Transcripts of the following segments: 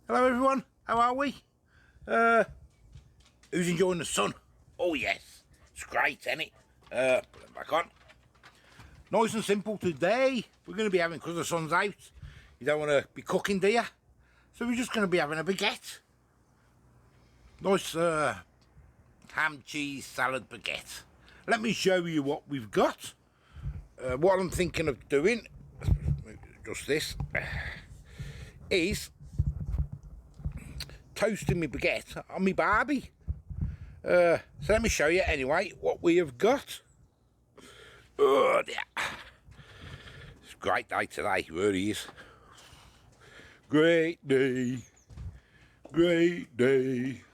Hello everyone, how are we? Who's enjoying the sun? Oh yes, it's great, isn't it? Put it back on. Nice and simple today. We're going to be having, because the sun's out, you don't want to be cooking, do you? So we're just going to be having a baguette. Nice ham, cheese, salad baguette. Let me show you what we've got. What I'm thinking of doing, just this, is toasting my baguette on my barbie. So let me show you anyway what we have got. Oh dear. It's a great day today, it really is. Great day. Great day.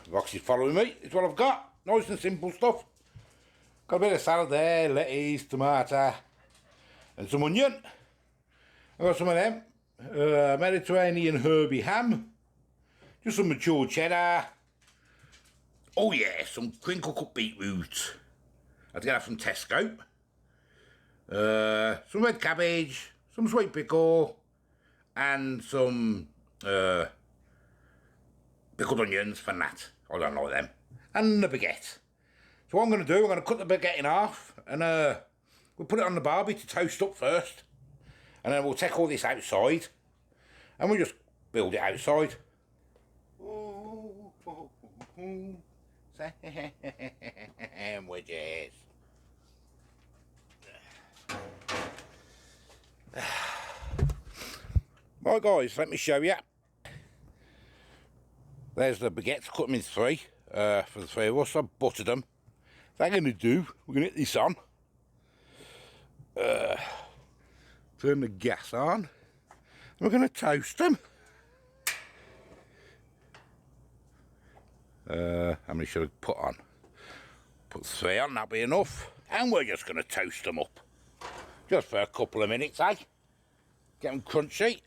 Roxy's following me, it's what I've got. Nice and simple stuff. Got a bit of salad there, lettuce, tomato, and some onion. I've got some of them. Mediterranean herby ham. Just some mature cheddar. Oh yeah, some crinkle cut beetroot. I had to get that from Tesco. Some red cabbage, some sweet pickle, and some pickled onions for Nat. I don't like them. And the baguette. So what I'm going to do, I'm going to cut the baguette in half, and we'll put it on the barbie to toast up first. And then we'll take all this outside, and we'll just build it outside. Sandwiches. Right guys, let me show you. There's the baguettes, cut them in three for the three of us. I've buttered them. What I'm going to do, we're going to get this on. Turn the gas on. And we're going to toast them. How many should I put on? Put 3 on, that'll be enough. And we're just going to toast them up. Just for a couple of minutes, eh? Get them crunchy.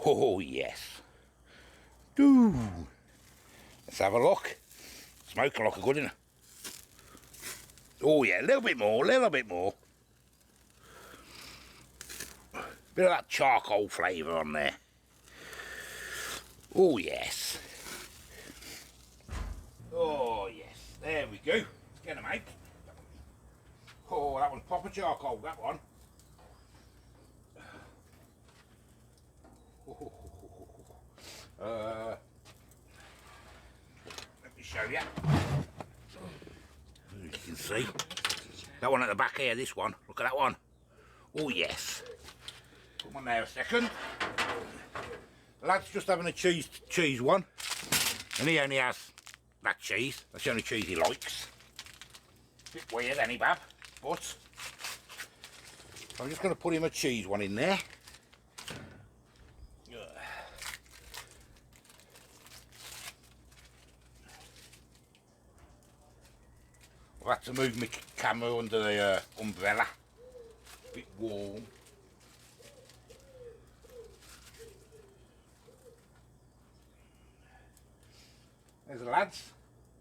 Oh, yes. Ooh. Let's have a look. Smoking like a good, innit? Oh, yeah, a little bit more, a little bit more. Bit of that charcoal flavour on there. Oh yes. Oh yes. There we go. Let's get them out. Oh, that one's proper charcoal, that one. Let me show you. As you can see. That one at the back here, this one. Look at that one. Oh yes. Put one there a second. The lad's just having a cheese one, and he only has that cheese. That's the only cheese he likes. Bit weird, any bab, but I'm just going to put him a cheese one in there. I've had to move my camera under the umbrella. A bit warm. There's the lads,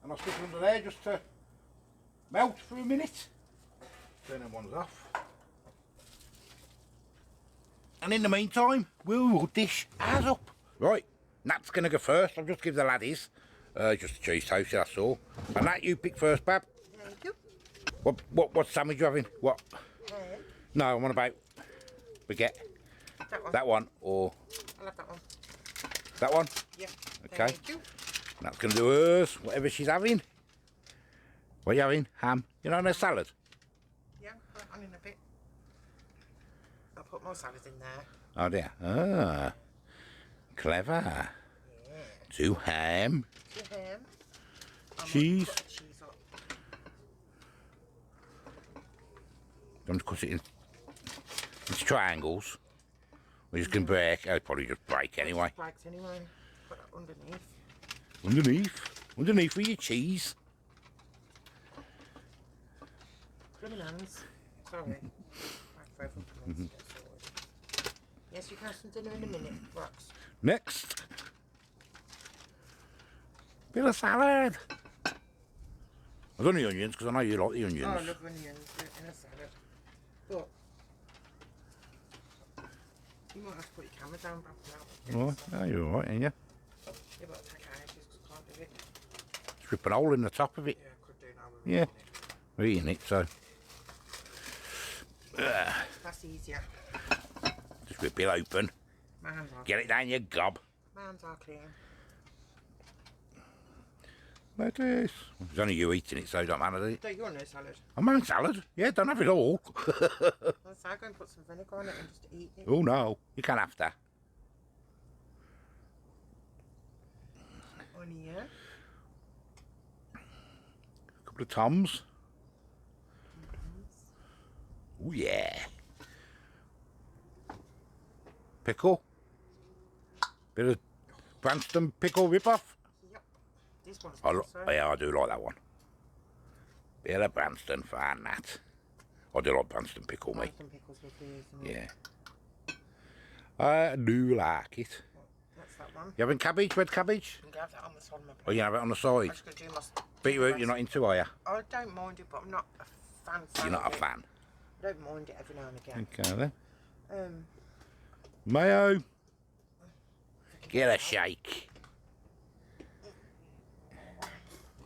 and I'll stick them under there just to melt for a minute. Turn them ones off. And in the meantime, we'll dish ours up. Right, Nat's going to go first. I'll just give the lad his. Just a cheese toast, that's all. And Nat, you pick first, Bab. Thank you. What sandwich are you having? What? No, I'm on about baguette. That one. That one, or? I love that one. That one? Yeah. Okay. Thank you. That's going to do hers, whatever she's having. What are you having? Ham? You know, a salad? Yeah, put it on in a bit. I'll put more salad in there. Oh dear. Ah. Clever. Yeah. 2 ham. 2 ham. Cheese. Put the cheese up. Don't cut it in. It's triangles. We're just going to break. I'll probably just break anyway. It breaks anyway. Put it underneath. Underneath with your cheese. Blooming hands. Sorry. Yes, you can have some dinner in a minute, Rox. Next. Bit of salad. I've done the onions because I know you like the onions. Oh, I love onions in a salad. But might have to put your camera down back now. Oh, yeah, you're alright, ain't you? Yeah, but I'll take ages because I can't do it. Strip a hole in the top of it. Yeah, I could do now. We're Yeah. eating it. We're eating it, so. That's easier. Just rip it open. My hands are Get it down your gob. My hands are clean. Lettuce. It's only you eating it, so it don't matter, does it? Don't you want no salad? I'm having salad. Yeah, don't have it all. Let's go and put some vinegar on it and just eat it. Oh no, you can't have that. Onion. A couple of Toms. Oh yeah. Pickle. Bit of Branston pickle rip-off. Yep. This one's Oh, good, so. yeah, I do like that one. Bit of Branston, fine that. I do like Branston pickle, mate. Branston pickles lovely, isn't it? Yeah. I do like it. That's that one. You having cabbage, red cabbage? I'm going to have that on the side of my plate. Or you have it on the I'm side? just going to do my... Beetroot you're not into, are you? I don't mind it, but I'm not a fan. You're not of a it. fan. I don't mind it every now and again. Okay then. Um, Mayo. Get a shake.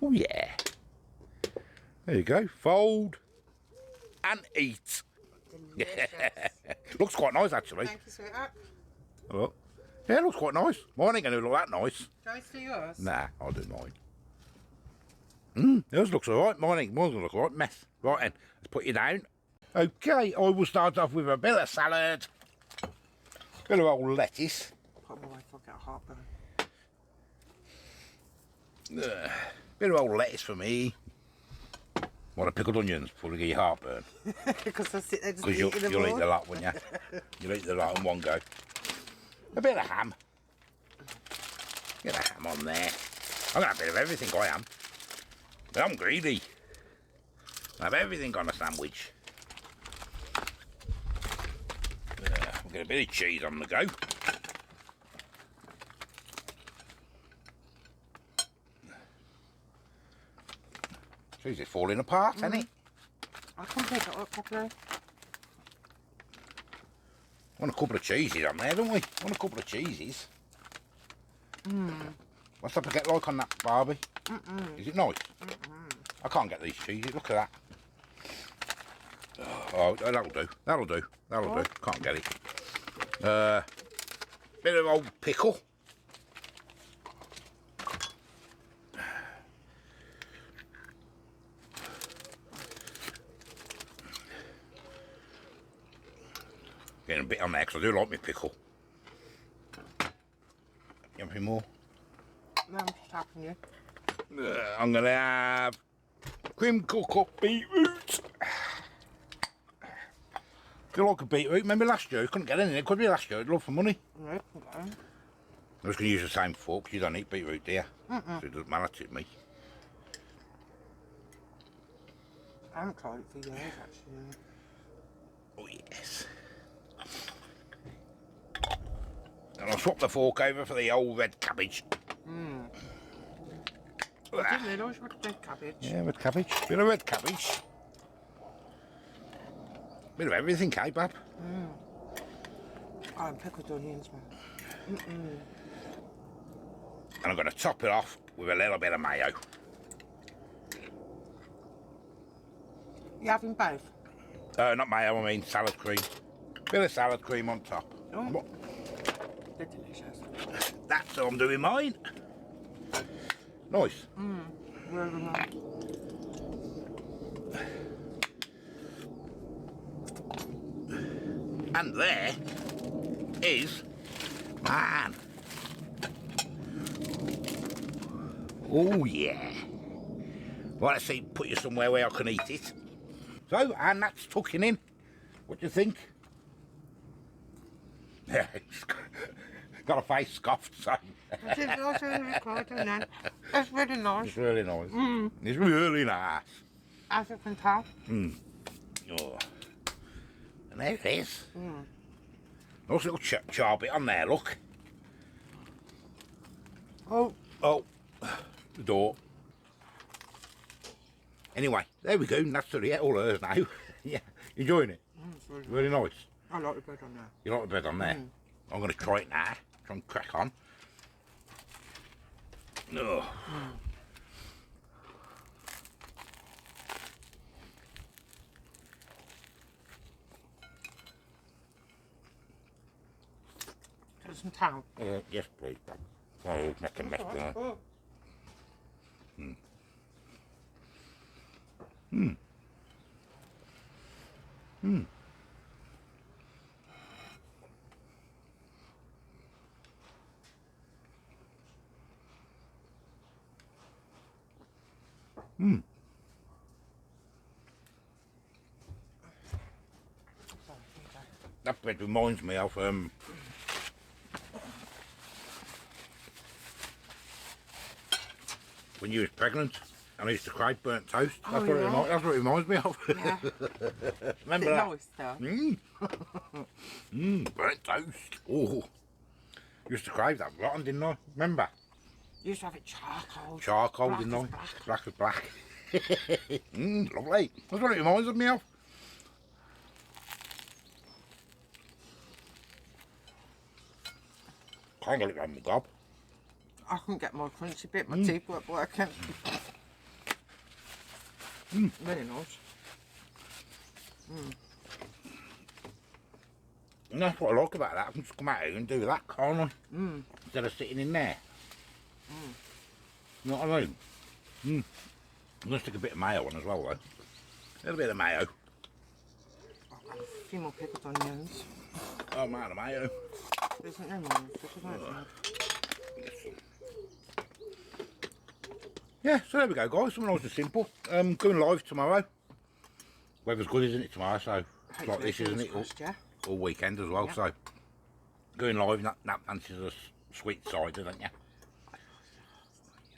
Oh yeah. There you go. Fold and eat. delicious. Looks quite nice actually. Thank you, sweetheart. Look. Yeah, it looks quite nice. Mine ain't gonna look that nice. Do you want me to do yours? Nah, I'll do mine. Yours looks alright. Mine's gonna look alright. Mess. Right then, let's put you down. Okay, I will start off with a bit of salad. Bit of old lettuce. Put them away before I get a heartburn. Bit of old lettuce for me. What, a pickled onions before we get your heartburn? Because I sit there just Because eating them you'll all. eat the lot, won't you? You'll eat the lot in one go. A bit of ham. Get a ham on there. I'm going to have a bit of everything, I am. But I'm greedy. I have everything on a sandwich. We'll get a bit of cheese on the go. Cheese is falling apart, isn't it? I can pick it up properly. Want a couple of cheeses on there, don't we? Want a couple of cheeses. What's the baguette like on that, Barbie? Is it nice? I can't get these cheeses. Look at that. Oh, that'll do. That'll do. That'll do. Can't get it. Bit of old pickle. Getting a bit on there because I do like my pickle. You want any more? No, I'm just helping you. I'm going to have cream cook-up beetroot. Do you like a beetroot? Remember last year? You couldn't get any in it, could we, last year? I'd love for money. No, okay. I'm just going to use the same fork because you don't eat beetroot, do you? So it doesn't matter to me. I haven't tried it for years, actually. Oh, yes. And I'll swap the fork over for the old red cabbage. I didn't realise you would do cabbage. Yeah, red cabbage. Bit of red cabbage. Bit of everything, eh, Bab? Oh, and pickled onions, man. And I'm going to top it off with a little bit of mayo. You having both? Not mayo, I mean salad cream. Bit of salad cream on top. Oh. They're delicious. That's how I'm doing mine. Nice. Really nice. And there is mine. Oh yeah. Well, let's see, put you somewhere where I can eat it. So, and that's tucking in. What do you think? Yeah, it's got a face scoffed, so. I did also record and then. It's really nice. It's really nice. It's really nice. As you can tell. Oh. And there it is. Nice little char bit on there, look. Oh. Oh, the door. Anyway, there we go. That's all hers now. Yeah, enjoying it. It's really, Really nice. I like the bread on there. You like the bread on there? I'm going to try it now. Try and crack on. Oh. Got some towel. Yes, please. So make a mess there. Oh. That bread reminds me of when you was pregnant and I used to crave burnt toast. Oh, That's, what yeah. that's what it reminds me of. Yeah. Remember Is it that? nice though? Burnt toast. Oh, used to crave that rotten, didn't I? Remember? You used to have it charcoal. Charcoal, Black didn't I? as black. Black as black. Lovely. That's what it reminds me of. Can't get it around my gob. I couldn't get my crunchy bit, my teeth weren't working. Really nice. And that's what I like about that. I can just come out here and do that, can't I? Instead of sitting in there. You know what I mean? I'm going to stick a bit of mayo on as well, though. A little bit of mayo. I've got a few more pickled onions. Oh, man, of mayo. Isn't there more pickled onions? Yeah, so there we go, guys. Something nice and simple. Going live tomorrow. Weather's good, isn't it, tomorrow? So it's like this, isn't it? All weekend as well. Yeah. So going live, that fancies a sweet cider, don't you?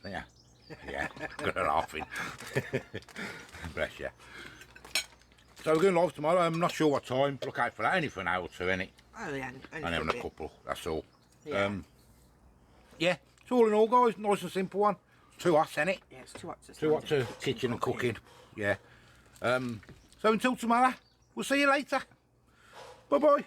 Don't you? Yeah, good at laughing. Bless you. So we're going live tomorrow. I'm not sure what time. Look out for that. Only for an hour or two, innit? Oh yeah, and having a couple. That's all. Yeah. Yeah. It's all in all, guys. Nice and simple one. Too hot, innit? Yeah, it's too hot to Too hot to kitchen and cooking. Yeah. So until tomorrow, we'll see you later. Bye bye.